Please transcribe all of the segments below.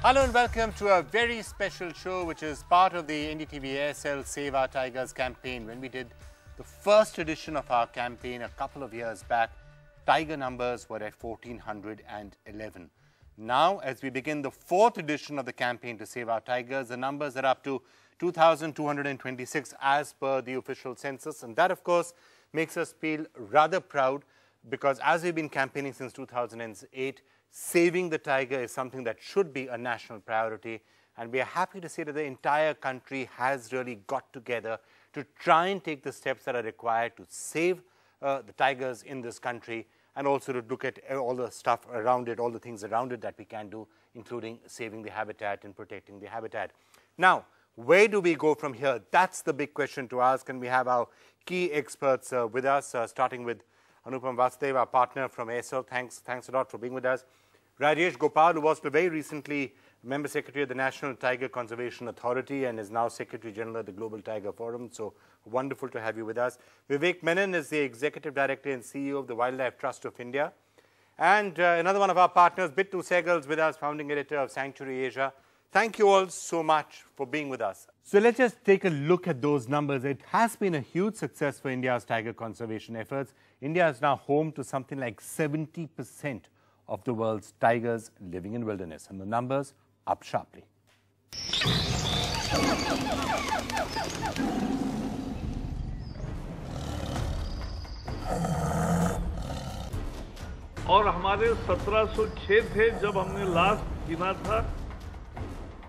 Hello and welcome to a very special show which is part of the NDTV-Aircel Save Our Tigers campaign. When we did the first edition of our campaign a couple of years back, tiger numbers were at 1,411. Now, as we begin the fourth edition of the campaign to save our tigers, the numbers are up to 2,226 as per the official census. And that, of course, makes us feel rather proud because as we've been campaigning since 2008, saving the tiger is something that should be a national priority. And we are happy to say that the entire country has really got together to try and take the steps that are required to save the tigers in this country, and also to look at all the stuff around it, all the things around it that we can do, including saving the habitat and protecting the habitat. Now, where do we go from here? That's the big question to ask, and we have our key experts with us, starting with Anupam Vasudev, our partner from Aircel. Thanks a lot for being with us. Rajesh Gopal, who was very recently Member Secretary of the National Tiger Conservation Authority and is now Secretary General of the Global Tiger Forum. So wonderful to have you with us. Vivek Menon is the Executive Director and CEO of the Wildlife Trust of India. And another one of our partners, Bittu Sehgal, is with us, founding editor of Sanctuary Asia. Thank you all so much for being with us. So let's just take a look at those numbers. It has been a huge success for India's tiger conservation efforts. India is now home to something like 70% of the world's tigers living in wilderness, and the numbers up sharply. और हमारे 1706 थे जब हमने last गिना था,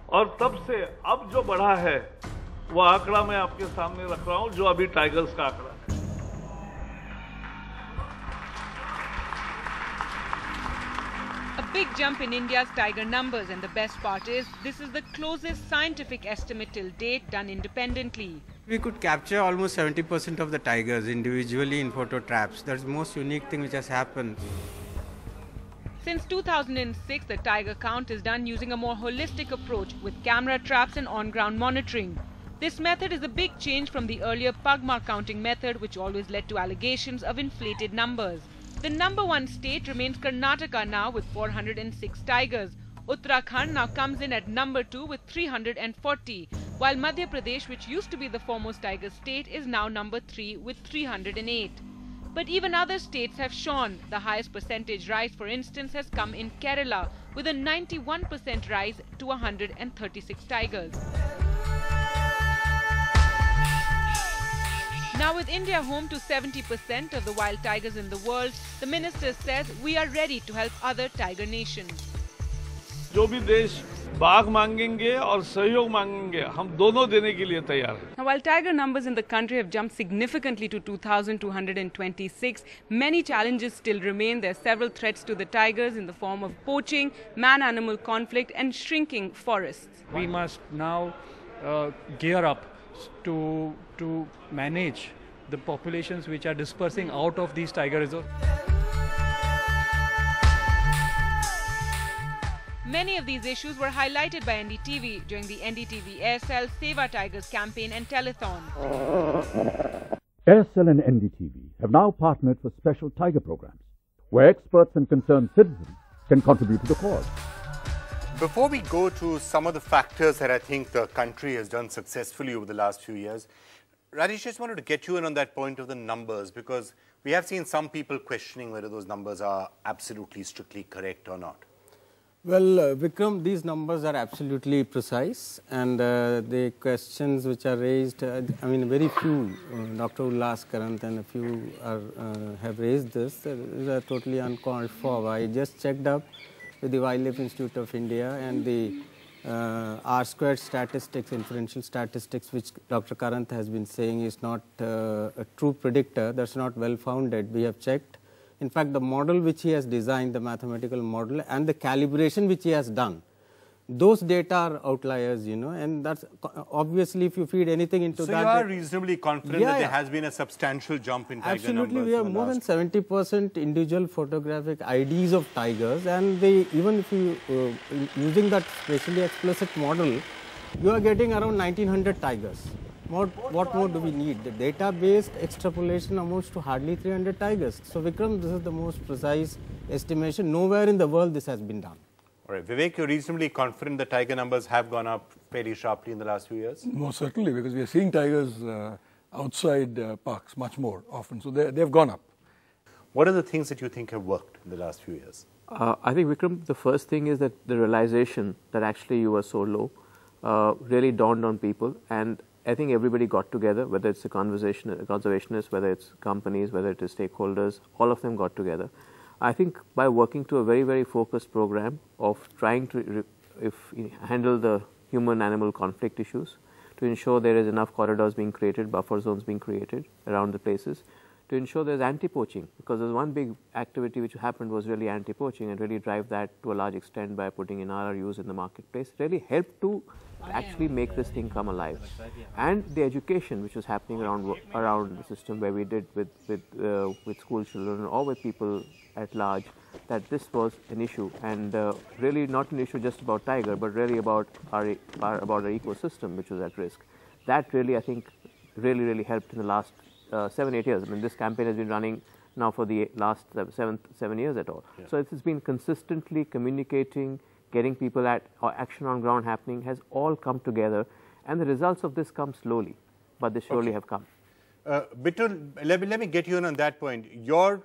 और तब से अब जो बढ़ा है वो आंकड़ा मैं आपके सामने रख रहा हूं, जो अभी टाइगर्स का आंकड़ा है. A big jump in India's tiger numbers, and the best part is this is the closest scientific estimate till date done independently. We could capture almost 70% of the tigers individually in photo traps. That's the most unique thing which has happened. Since 2006, the tiger count is done using a more holistic approach with camera traps and on-ground monitoring. This method is a big change from the earlier pugma counting method, which always led to allegations of inflated numbers. The number one state remains Karnataka now with 406 tigers. Uttarakhand now comes in at number 2 with 340, while Madhya Pradesh, which used to be the foremost tiger state, is now number 3 with 308. But even other states have shone. The highest percentage rise, for instance, has come in Kerala with a 91% rise to 136 tigers. Now, with India home to 70% of the wild tigers in the world, the minister says we are ready to help other tiger nations. जो भी देश बाघ मांगेंगे और सहयोग मांगेंगे, हम दोनों देने के लिए तैयार हैं. Now, while tiger numbers in the country have jumped significantly to 2,226, many challenges still remain. There are several threats to the tigers in the form of poaching, man-animal conflict and shrinking forests. We must now gear up to manage the populations which are dispersing out of these tiger reserves. Many of these issues were highlighted by NDTV during the NDTV-Aircel Save Our Tigers campaign and telethon. Aircel and NDTV have now partnered for special tiger programs, where experts and concerned citizens can contribute to the cause. Before we go to some of the factors that I think the country has done successfully over the last few years, Rajesh, just wanted to get you in on that point of the numbers, because we have seen some people questioning whether those numbers are absolutely, strictly correct or not. Well, Vikram, these numbers are absolutely precise, and the questions which are raised, I mean, very few, Dr. Ullas Karant and a few have raised this, these are totally uncalled for. I just checked up with the Wildlife Institute of India, and the R-squared statistics, inferential statistics, which Dr. Karant has been saying is not a true predictor. That's not well founded. We have checked. In fact, the model which he has designed, the mathematical model, and the calibration which he has done, those data are outliers, you know, and that's obviously if you feed anything into that. So you are reasonably confident that there has been a substantial jump in tiger numbers? Absolutely, we have more than 70% individual photographic IDs of tigers, and even if you using that spatially explicit model, you are getting around 1900 tigers. What more do we need? The data-based extrapolation amounts to hardly 300 tigers. So Vikram, this is the most precise estimation. Nowhere in the world this has been done. All right, Vivek, you're reasonably confident the tiger numbers have gone up fairly sharply in the last few years? Most certainly, because we are seeing tigers outside parks much more often. So they've gone up. What are the things that you think have worked in the last few years? I think, Vikram, the first thing is that the realization that actually you were so low really dawned on people, and I think everybody got together, whether it's the conservationists, whether it's companies, whether it is stakeholders, all of them got together. I think by working to a very, very focused program of trying to handle the human-animal conflict issues, to ensure there is enough corridors being created, buffer zones being created around the places, to ensure there's anti-poaching, because there's one big activity which happened was really anti-poaching, and really drive that to a large extent by putting in RRUs in the marketplace, really helped to actually make this thing come alive. And the education which was happening around the system, where we did with school children or with people at large, that this was an issue, and really not an issue just about tiger, but really about our ecosystem which was at risk. That really, I think, really helped in the last 7-8 years. I mean, this campaign has been running now for the last 7 years at all. Yeah. So it's been consistently communicating, getting people at action on ground happening, has all come together, and the results of this come slowly, but they surely have come. Bitul, let me get you in on that point. Your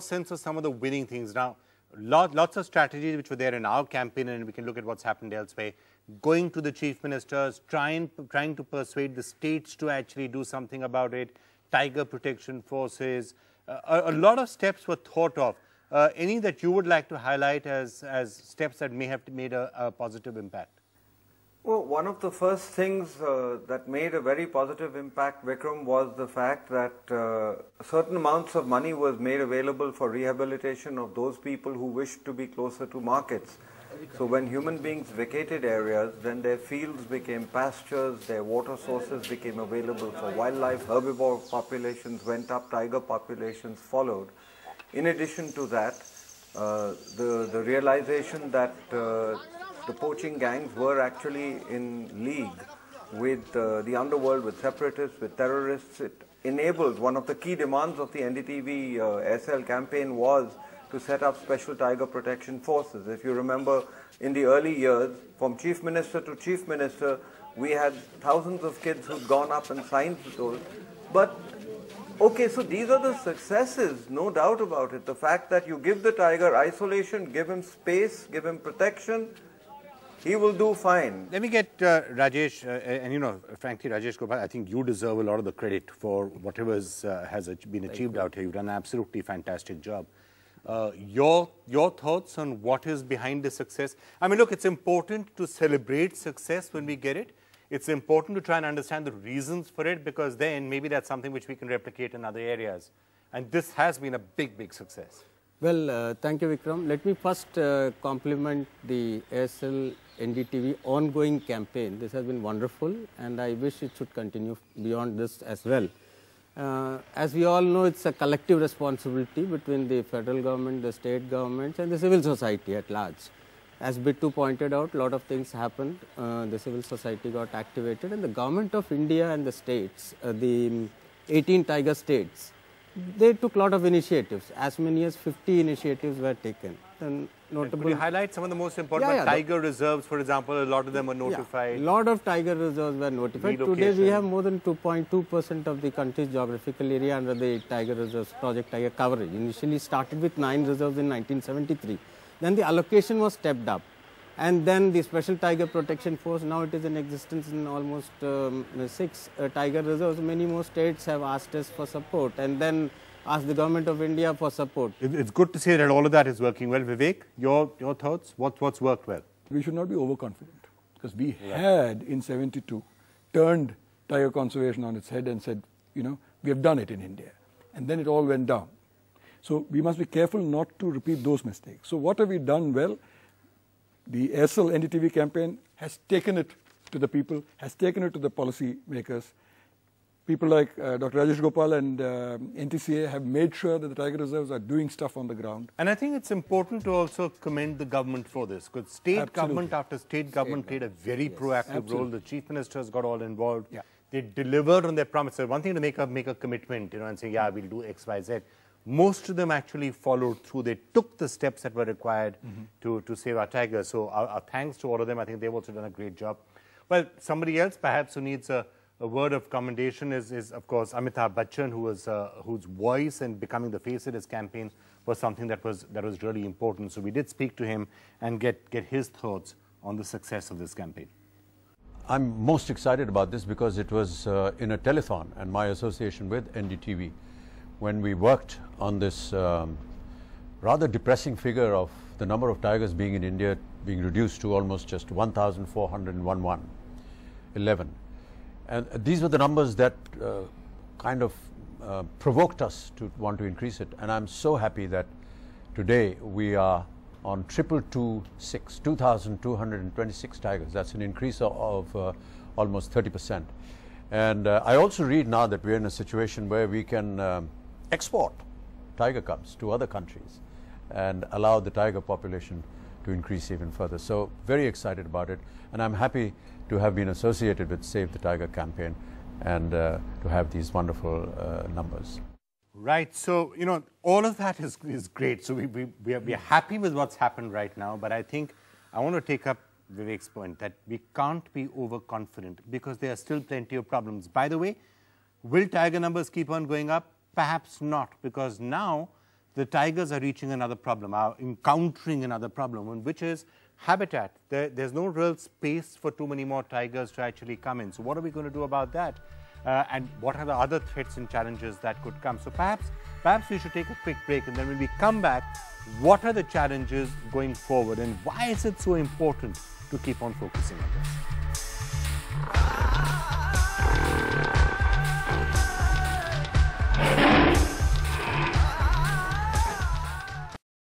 sense of some of the winning things now, lots of strategies which were there in our campaign, and we can look at what's happened elsewhere. Going to the chief ministers, trying to persuade the states to actually do something about it, tiger protection forces, a lot of steps were thought of. Any that you would like to highlight as steps that may have made a positive impact? Well, one of the first things that made a very positive impact, Vikram, was the fact that certain amounts of money was made available for rehabilitation of those people who wished to be closer to markets. So when human beings vacated areas, then their fields became pastures, their water sources became available for wildlife, herbivore populations went up, tiger populations followed. In addition to that, the realization that the poaching gangs were actually in league with the underworld, with separatists, with terrorists. It enabled, one of the key demands of the NDTV-Aircel campaign was to set up special tiger protection forces. If you remember, in the early years, from chief minister to chief minister, we had thousands of kids who'd gone up and signed those. But okay, so these are the successes, no doubt about it. The fact that you give the tiger isolation, give him space, give him protection, he will do fine. Let me get Rajesh, and you know, frankly, Rajesh Gopal, I think you deserve a lot of the credit for whatever has been achieved out here. You've done an absolutely fantastic job. Your thoughts on what is behind the success? I mean, look, it's important to celebrate success when we get it. It's important to try and understand the reasons for it, because then maybe that's something which we can replicate in other areas. And this has been a big success. Well, thank you, Vikram. Let me first compliment the Aircel NDTV ongoing campaign. This has been wonderful, and I wish it should continue beyond this as well. As we all know, it's a collective responsibility between the federal government, the state governments, and the civil society at large. As Bittu pointed out, a lot of things happened. The civil society got activated, and the government of India and the states, the 18 tiger states, they took a lot of initiatives. As many as 50 initiatives were taken. And notable. Could you highlight some of the most important tiger reserves, for example? A lot of them were notified. A lot of tiger reserves were notified. Today we have more than 2.2% of the country's geographical area under the tiger reserves, Project Tiger coverage. Initially started with 9 reserves in 1973. Then the allocation was stepped up. And then the Special Tiger Protection Force, now it is in existence in almost 6 tiger reserves. Many more states have asked us for support and then asked the government of India for support. It's good to say that all of that is working well. Vivek, your thoughts? What's worked well? We should not be overconfident, because we had in 72 turned tiger conservation on its head and said, you know, we have done it in India. And then it all went down. So we must be careful not to repeat those mistakes. So what have we done well? The Aircel NDTV campaign has taken it to the people, has taken it to the policy makers. People like Dr. Rajesh Gopal and NTCA have made sure that the tiger reserves are doing stuff on the ground. And I think it's important to also commend the government for this, because state government after state government played a very proactive role. The chief ministers got all involved. Yeah. They delivered on their promises. One thing to make a commitment, you know, and say, yeah, we'll do X, Y, Z. most of them actually followed through. They took the steps that were required to save our tigers. So our thanks to all of them. I think they've also done a great job. Well, somebody else perhaps who needs a word of commendation is of course Amitabh Bachchan, whose voice and becoming the face of this campaign was something that was really important. So we did speak to him and get his thoughts on the success of this campaign. I'm most excited about this because it was in a telethon and my association with NDTV when we worked on this rather depressing figure of the number of tigers being in India being reduced to almost just 1,411. And these were the numbers that kind of provoked us to want to increase it. And I'm so happy that today we are on 2226, 2,226 tigers. That's an increase of almost 30%. And I also read now that we're in a situation where we can export tiger cubs to other countries and allow the tiger population to increase even further. So very excited about it, and I'm happy to have been associated with Save the Tiger campaign and to have these wonderful numbers. Right. So, you know, all of that is great. So we are happy with what's happened right now, but I think I want to take up Vivek's point that we can't be overconfident because there are still plenty of problems. By the way, will tiger numbers keep on going up? Perhaps not, because now the tigers are reaching another problem, are encountering another problem, which is habitat. There's no real space for too many more tigers to actually come in. So what are we going to do about that? And what are the other threats and challenges that could come? So perhaps we should take a quick break, and then when we come back, what are the challenges going forward and why is it so important to keep on focusing on this?